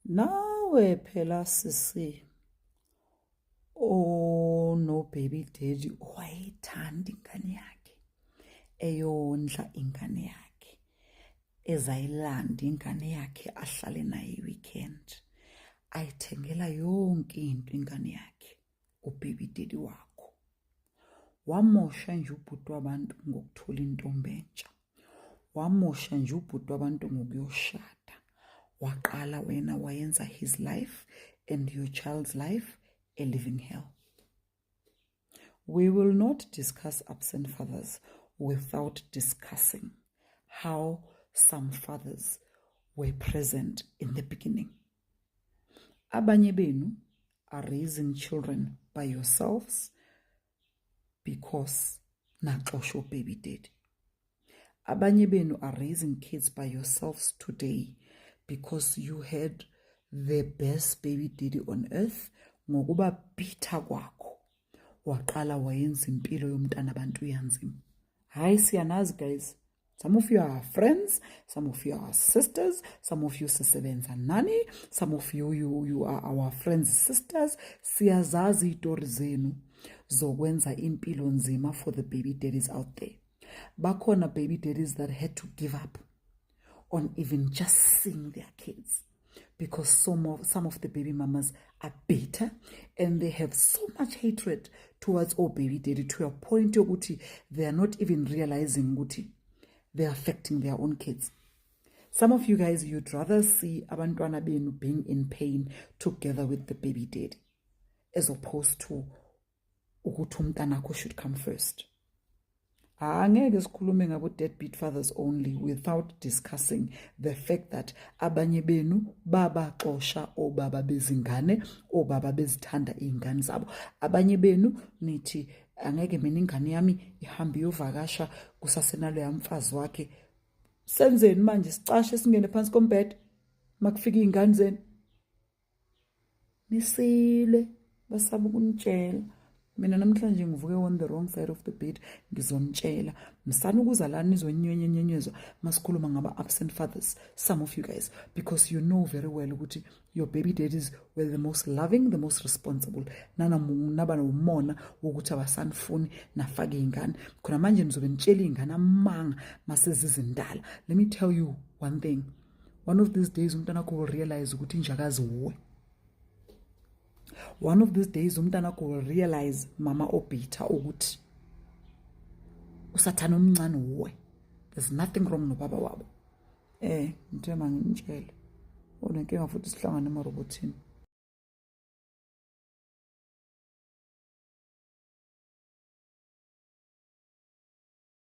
Nawe phela sisi no baby daddy owayethanda ingane yakhe, eyondla ingane yakhe, ezayilanda ingane yakhe ahlale naye weekend, ayithengela yonke into ingane yakhe, ubaby daddy wakho. Wamosha nje ubhuti wabantu ngokuthola intombi entsha. Wamosha nje ubhuti wabantu ngokuyoshada. Waqala wena wayenza his life and your child's life a living hell. We will not discuss absent fathers without discussing how some fathers were present in the beginning. Abanye benu are raising children by yourselves because naxosho baby daddy. Abanye benu are raising kids by yourselves today because you had the best baby daddy on earth ngokuba bitha kwakho waqala wayenza impilo yomntana abantu yanzima. Hayi siyanazi guys, some of you are friends, some of you are sisters, some of you sisebenza nani, some of you are our friends sisters. Siyazazi itori zenu zokwenza impilo nzima for the baby daddies out there. Bakhona baby daddies that had to give up on even just seeing their kids because some of the baby mamas are bitter and they have so much hatred towards baby daddy to a point yokuthi they are not even realizing ukuthi they are affecting their own kids. Some of you guys, you'd rather see abantwana benu being in pain together with the baby daddy as opposed to ukuthi umntanakho should come first. Angeke sikhulume ngabo deadbeat fathers only without discussing the fact that abanye benu babaxosha obaba bezingane, obaba bezithanda izingane zabo. Abanye benu nithi angeke mina ingane yami ihambe iyovakasha kusasenalo yamfazi wakhe. Senzeni manje sicashe singene phansi kombhede makufika izingane zenu? Nisile basaba ukunitshela. Mina namhlanje ngivuke on the wrong side of the bed ngizonitshela msana ukuza la nizonyenyenyezwa masikhuluma ngaba absent fathers, some of you guys, because you know very well ukuthi your baby daddies were the most loving, the most responsible. Naba nomona ukuthi abasanifuni nafake izingane khona manje nizobe nitshela izingane amanga masezizindala. Let me tell you one thing, one of these days umntanakho will realize ukuthi injakazi uwe. One of these days umntanakho will realize mama obita ukuthi usathana omncane uwe. There's nothing wrong nobaba wabo. Ngithe mangitshele unenkinga futhi sihlangana emarobotini.